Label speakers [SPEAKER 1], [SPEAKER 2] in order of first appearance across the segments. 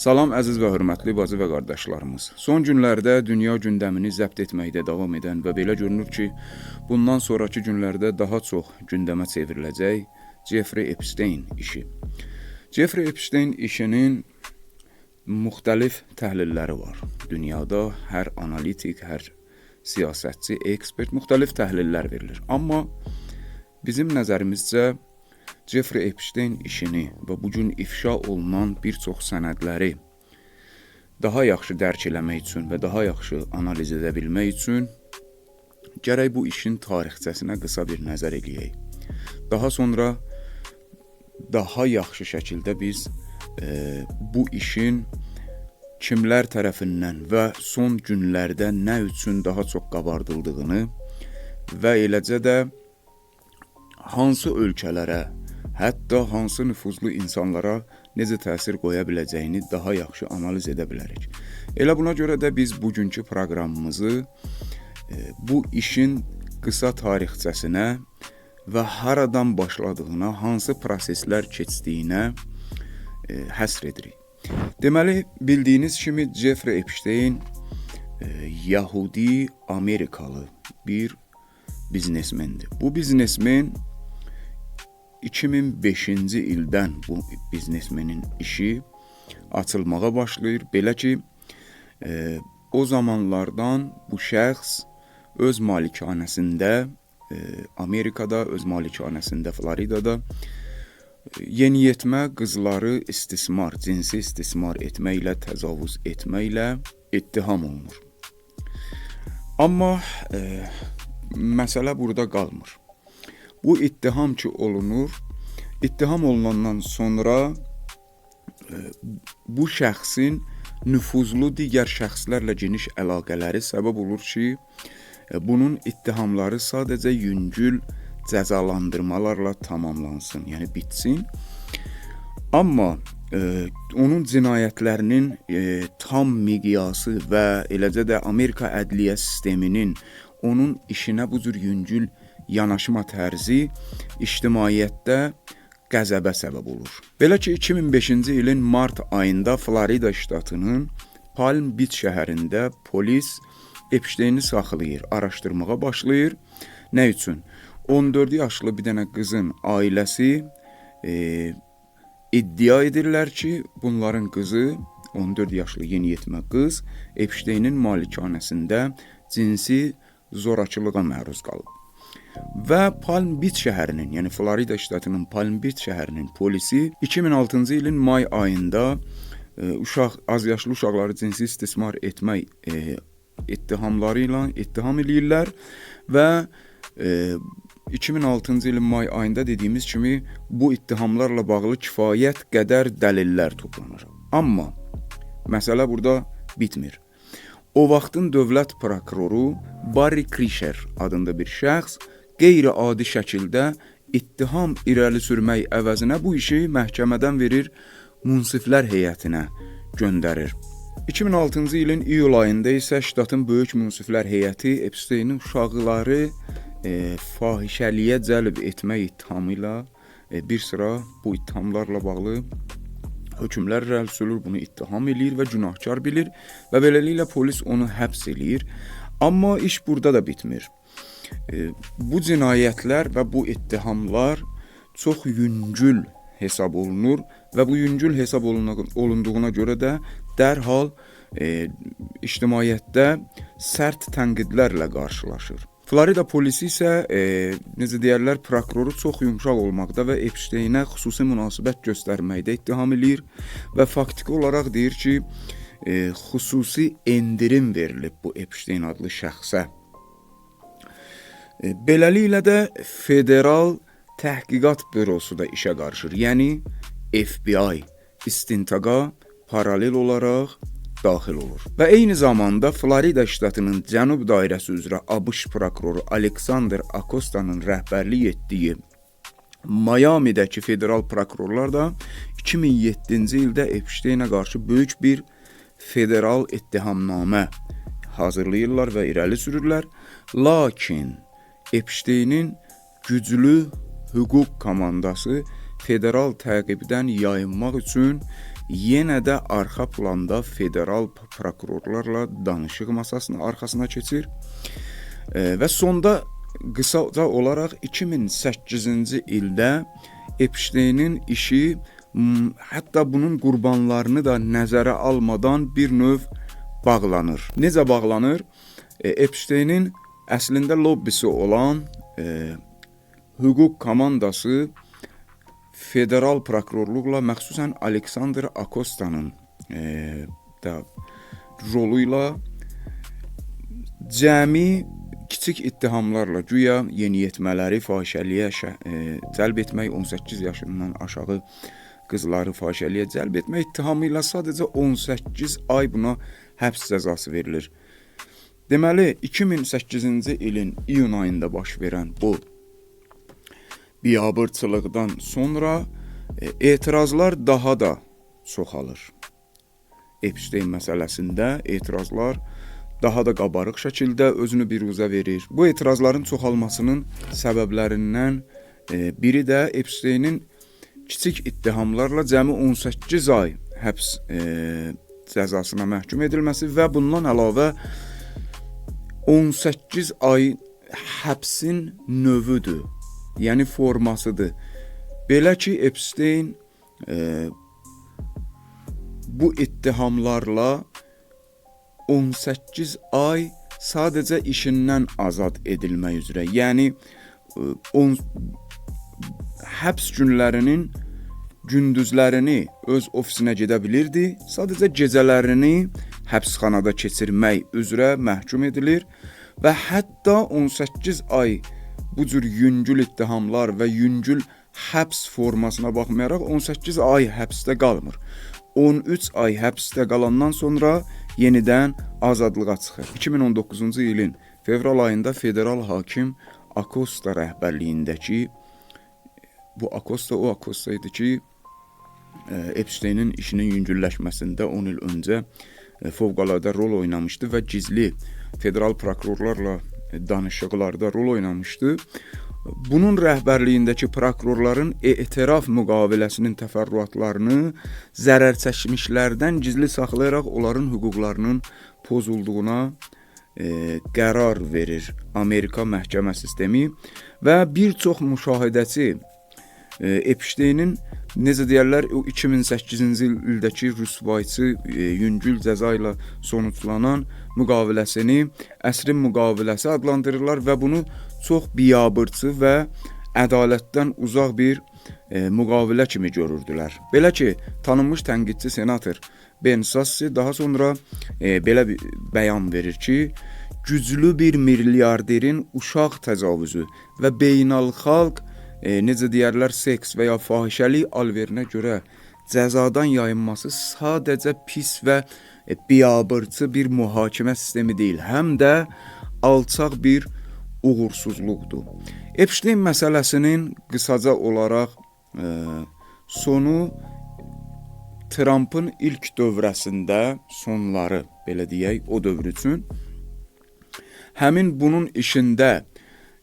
[SPEAKER 1] Salam əziz və hörmətli bacı və qardaşlarımız. Son günlərdə dünya gündəmini zəbt etməkdə davam edən və belə görünür ki, bundan sonraki günlərdə daha çox gündəmə çevriləcək Jeffrey Epstein işi. Jeffrey Epstein işinin müxtəlif təhlilləri var. Dünyada hər analitik, hər siyasətçi, ekspert müxtəlif təhlillər verilir. Amma bizim nəzərimizcə Jeffrey Epstein işini və bugün ifşa olunan bir çox sənədləri daha yaxşı dərk eləmək üçün və daha yaxşı analiz edə bilmək üçün gərək bu işin tarixçəsinə qısa bir nəzər eləyək. Daha sonra daha yaxşı şəkildə biz bu işin kimlər tərəfindən və son günlərdə nə üçün daha çox qabardıldığını və eləcə də hansı ölkələrə, hətta hansı nüfuzlu insanlara necə təsir qoya biləcəyini daha yaxşı analiz edə bilərik. Elə buna görə də biz bugünkü proqramımızı bu işin qısa tarixçəsinə və haradan başladığına, hansı proseslər keçdiyinə həsr edirik. Deməli, bildiyiniz kimi Jeffrey Epstein Yahudi Amerikalı bir biznesmendir. Bu biznesmen 2005-ci ildən bu biznesmenin işi açılmağa başlayır. Belə ki, o zamanlardan bu şəxs öz malikanəsində, Amerikada, öz malikanəsində, Floridada yeniyetmə qızları istismar, cinsi istismar etməklə, təcavüz etməklə ittiham olunur. Amma məsələ burada qalmır. Bu ittiham ki olunur, ittiham olunandan sonra bu şəxsin nüfuzlu digər şəxslərlə geniş əlaqələri səbəb olur ki, bunun ittihamları sadəcə yüngül cəzalandırmalarla tamamlansın, yəni bitsin. Amma onun cinayətlərinin tam miqyası və eləcə də Amerika ədliyyə sisteminin onun işinə bu cür yüngül yanaşma tərzi ictimaiyyətdə qəzəbə səbəb olur. Belə ki, 2005-ci ilin mart ayında Florida ştatının Palm Beach şəhərində polis Epsteini saxlayır, araşdırmağa başlayır. Nə üçün? 14 yaşlı bir dənə qızın ailəsi iddia edirlər ki, bunların qızı, 14 yaşlı yeniyetmə qız, Epsteinin malikanəsində cinsi zorakılığa məruz qalıb. Və Palm Beach şəhərinin, yəni Florida ştatının Palm Beach şəhərinin polisi 2006-cı ilin may ayında azyaşlı uşaqları cinsi istismar etmək ittihamları ilə ittiham eləyirlər və 2006-cı ilin may ayında dediyimiz kimi bu ittihamlarla bağlı kifayət qədər dəlillər toplanır. Amma məsələ burada bitmir. O vaxtın dövlət prokuroru Barry Krischer adında bir şəxs qeyri-adi şəkildə ittiham irəli sürmək əvəzinə bu işi məhkəmədən verir, münsiflər heyətinə göndərir. 2006-cı ilin iyul ayında isə ştatın böyük münsiflər heyəti Epsteinin uşaqları fahişəliyə cəlb etmək ittihamı ilə bir sıra bu ittihamlarla bağlı hökmlər irəli sürülür, bunu ittiham eləyir və günahkar bilir və beləliklə polis onu həbs eləyir. Amma iş burada da bitmir. Bu cinayətlər və bu ittihamlar çox yüngül hesab olunur və bu yüngül hesab olunduğuna görə də dərhal ictimaiyyətdə sərt tənqidlərlə qarşılaşır. Florida polisi isə, necə deyərlər, prokuroru çox yumşaq olmaqda və Epsteinə xüsusi münasibət göstərməkdə ittiham eləyir və faktiki olaraq deyir ki, xüsusi endirim verilib bu Epstein adlı şəxsə. Beləliklə də Federal Təhqiqat Bürosu da işə qarışır, yəni FBI istintaqa paralel olaraq daxil olur. Və eyni zamanda Florida ştatının cənub dairəsi üzrə ABŞ prokuroru Alexander Acostanın rəhbərlik etdiyi Miami'dəki federal prokurorlar da 2007-ci ildə Epsteinə qarşı böyük bir federal ittihamnamə hazırlayırlar və irəli sürürlər. Lakin Epsteinin güclü hüquq komandası federal təqibdən yayınmaq üçün yenə də arxa planda federal prokurorlarla danışıq masasının arxasına keçir və sonda qısaca olaraq 2008-ci ildə Epstein'in işi hətta bunun qurbanlarını da nəzərə almadan bir növ bağlanır. Necə bağlanır? Epstein'in əslində lobbisi olan hüquq komandası federal prokurorluqla, məxsusən Aleksandr Akosta'nın da rolu ilə cəmi kiçik ittihamlarla, güya yeniyetmələri fahişəliyə cəlb etmək, 18 yaşından aşağı qızları fahişəliyə cəlb etmək ittihamı ilə sadəcə 18 ay buna həbs cəzası verilir. Deməli, 2008-ci ilin iyun ayında baş verən bu biabırçılıqdan sonra etirazlar daha da çoxalır. Epstein məsələsində etirazlar daha da qabarıq şəkildə özünü biruzə verir. Bu etirazların çoxalmasının səbəblərindən biri də Epstein'in kiçik ittihamlarla cəmi 18 ay həbs cəzasına məhkum edilməsi və bundan əlavə 18 ay həbsin növüdür, yəni formasıdır. Belə ki, Epstein bu ittihamlarla 18 ay sadəcə işindən azad edilmək üzrə, yəni həbs günlərinin gündüzlərini öz ofisinə gedə bilirdi, sadəcə gecələrini həbsxanada keçirmək üzrə məhkum edilir və hətta 18 ay bu cür yüngül ittihamlar və yüngül həbs formasına baxmayaraq 18 ay həbsdə qalmır. 13 ay həbsdə qalandan sonra yenidən azadlığa çıxır. 2019-cu ilin fevral ayında federal hakim Acosta rəhbərliyindəki, bu Acosta o Acosta idi ki, Epstein'in işinin yüngülləşməsində 10 il öncə fövqəladə rol oynamışdı və gizli federal prokurorlarla danışıqlarda rol oynamışdı. Bunun rəhbərliyindəki prokurorların etiraf müqaviləsinin təfərrüatlarını zərər çəkmişlərdən gizli saxlayaraq onların hüquqlarının pozulduğuna qərar verir Amerika məhkəmə sistemi və bir çox müşahidəçi Epstein'in necə deyərlər, 2008-ci ildəki rüsvayçı yüngül cəza ilə sonuclanan müqaviləsini əsrin müqaviləsi adlandırırlar və bunu çox biabırçı və ədalətdən uzaq bir müqavilə kimi görürdülər. Belə ki, tanınmış tənqidçi senator Ben Sasse daha sonra belə bir bəyan verir ki, güclü bir milyarderin uşaq təcavüzü və beynəlxalq necə deyərlər, seks və ya fahişəlik alverinə görə cəzadan yayınması sadəcə pis və biabırçı bir mühakimə sistemi deyil, həm də alçaq bir uğursuzluqdur. Epstein məsələsinin qısaca olaraq sonu Trump'ın ilk dövrəsində sonları, belə deyək, o dövr üçün həmin bunun işində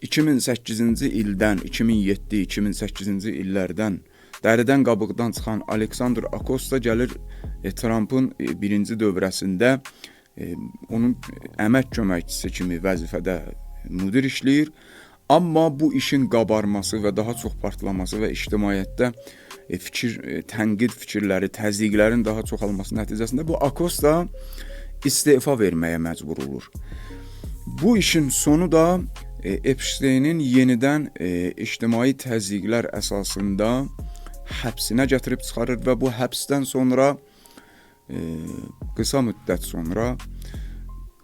[SPEAKER 1] 2008-ci ildən, 2007-2008-ci illərdən dəridən qabıqdan çıxan Aleksandr Acosta gəlir Trump'ın birinci dövrəsində onun əmək köməkçisi kimi vəzifədə müdir işləyir. Amma bu işin qabarması və daha çox partlaması və ictimaiyyətdə tənqid fikirləri, təzyiqlərin daha çoxalması nəticəsində bu Acosta istefa verməyə məcbur olur. Bu işin sonu da Epstein'in yenidən ictimai təzyiqlər əsasında həbsinə gətirib çıxarır və bu həbsdən sonra qısa müddət sonra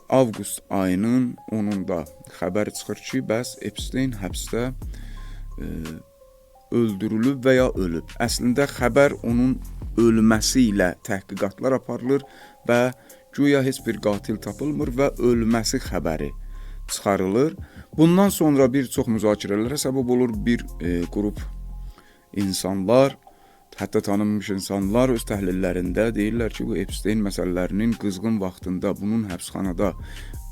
[SPEAKER 1] avqust ayının 10-da xəbər çıxır ki, bəs Epstein həbsdə öldürülüb və ya ölüb. Əslində xəbər onun ölməsi ilə təhqiqatlar aparılır və güya heç bir qatil tapılmır və ölməsi xəbəri çıxarılır. Bundan sonra bir çox müzakirələrə səbəb olur. Bir qrup insanlar, hətta tanınmış insanlar öz təhlillərində deyirlər ki, bu Epstein məsələlərinin qızğın vaxtında bunun həbsxanada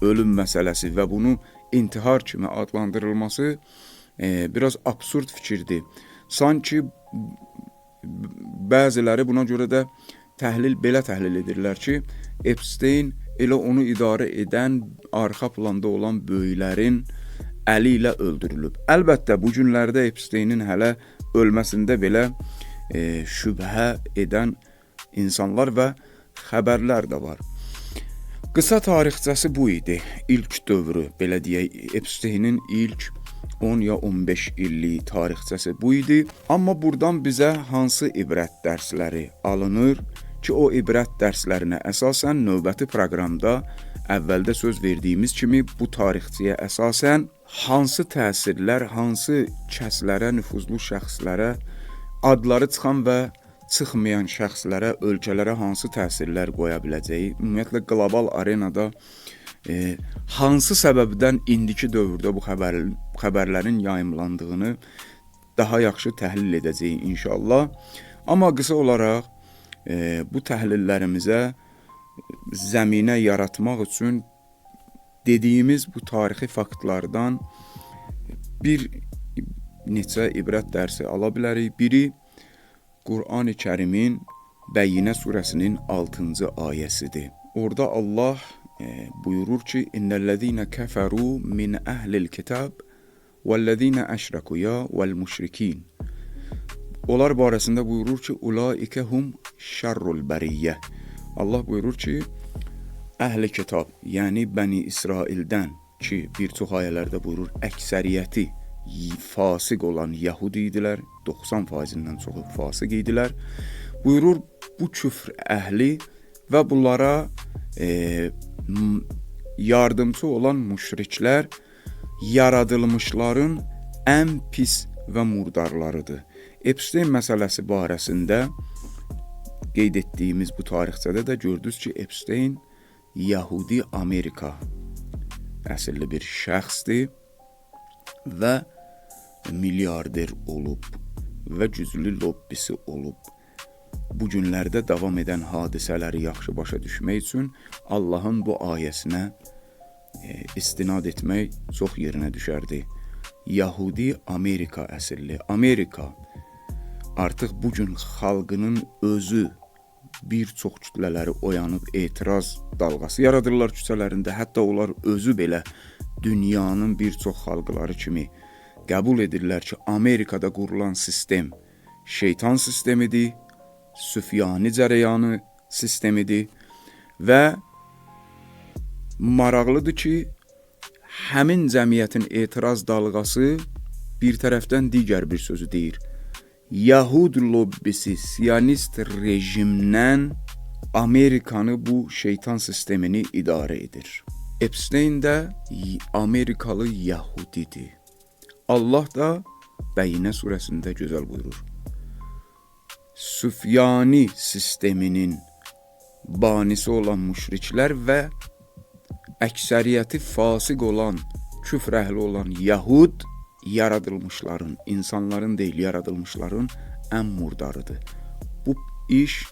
[SPEAKER 1] ölüm məsələsi və bunu intihar kimi adlandırılması biraz absurd fikirdir. Sanki bəziləri buna görə də belə təhlil edirlər ki, Epstein elə onu idarə edən arxa planda olan böyüklərin əli ilə öldürülüb. Əlbəttə bu günlərdə Epsteinin hələ ölməsində belə şübhə edən insanlar və xəbərlər də var. Qısa tarixçəsi bu idi. İlk dövrü, belə deyək, Epsteinin ilk 10 ya 15 illik tarixçəsi bu idi. Amma buradan bizə hansı ibrət dərsləri alınır ki, o ibrət dərslərinə əsasən növbəti proqramda əvvəldə söz verdiyimiz kimi bu tarixçiyə əsasən hansı təsirlər, hansı kəslərə, nüfuzlu şəxslərə, adları çıxan və çıxmayan şəxslərə, ölkələrə hansı təsirlər qoya biləcəyi, ümumiyyətlə qlobal arenada hansı səbəbdən indiki dövrdə bu xəbərlərin yayımlandığını daha yaxşı təhlil edəcəyik inşallah. Amma qısa olaraq bu təhlillərimizə zəminə yaratmaq üçün dediyimiz bu tarixi faktlardan bir neçə ibrət dərsi ala bilərik. Biri Qur'an-ı Kərimin Bəyyinə surəsinin 6-cı ayəsidir. Orada Allah buyurur ki, İnnellezine keferu min ehlil kitab vellezine eşreku ya vel müşrikin. Onlar barəsində buyurur ki, ulaike hum şerrul beriyye. Allah buyurur ki, əhli kitab, yəni Bəni İsraildən ki, bir çox ayələrdə buyurur, əksəriyyəti fasıq olan Yahudi idilər, 90%-dən çoxu fasıq idilər. Buyurur, bu küfr əhli və bunlara yardımcı olan müşriklər yaradılmışların ən pis və murdarlarıdır. Epstein məsələsi barəsində qeyd etdiyimiz bu tarixçədə də gördünüz ki, Epstein Yahudi Amerika əsilli bir şəxsdir və milyarder olub və güclü lobbisi olub. Bu günlərdə davam edən hadisələri yaxşı başa düşmək üçün Allahın bu ayəsinə istinad etmək çox yerinə düşərdi. Yahudi Amerika əsilli. Amerika artıq bugün xalqının özü bir çox kütlələri oyanıb etiraz dalğası yaradırlar küçələrində. Hətta onlar özü belə dünyanın bir çox xalqları kimi qəbul edirlər ki, Amerikada qurulan sistem şeytan sistemidir, süfyani cərəyanı sistemidir və maraqlıdır ki, həmin cəmiyyətin etiraz dalğası bir tərəfdən digər bir sözü deyir. Yahud lobbisi, siyonist rejimdən Amerikanı bu şeytan sistemini idarə edir. Epstein də Amerikalı Yahudidir. Allah da Bəyyinə surəsində gözəl buyurur. Süfyani sisteminin banisi olan müşriklər və əksəriyyəti fasıq olan, küfr əhli olan Yahud yaradılmışların, insanların deyil, yaradılmışların ən murdarıdır. Bu iş,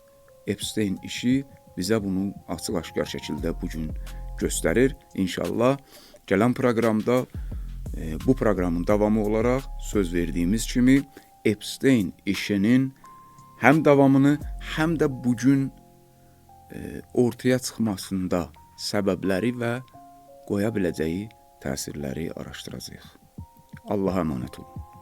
[SPEAKER 1] Epstein işi bizə bunu açıq-aşkar şəkildə bugün göstərir. İnşallah gələn proqramda bu proqramın davamı olaraq söz verdiyimiz kimi Epstein işinin həm davamını, həm də bugün ortaya çıxmasında səbəbləri və qoya biləcəyi təsirləri araşdıracağıq. Allah'a emanet olun.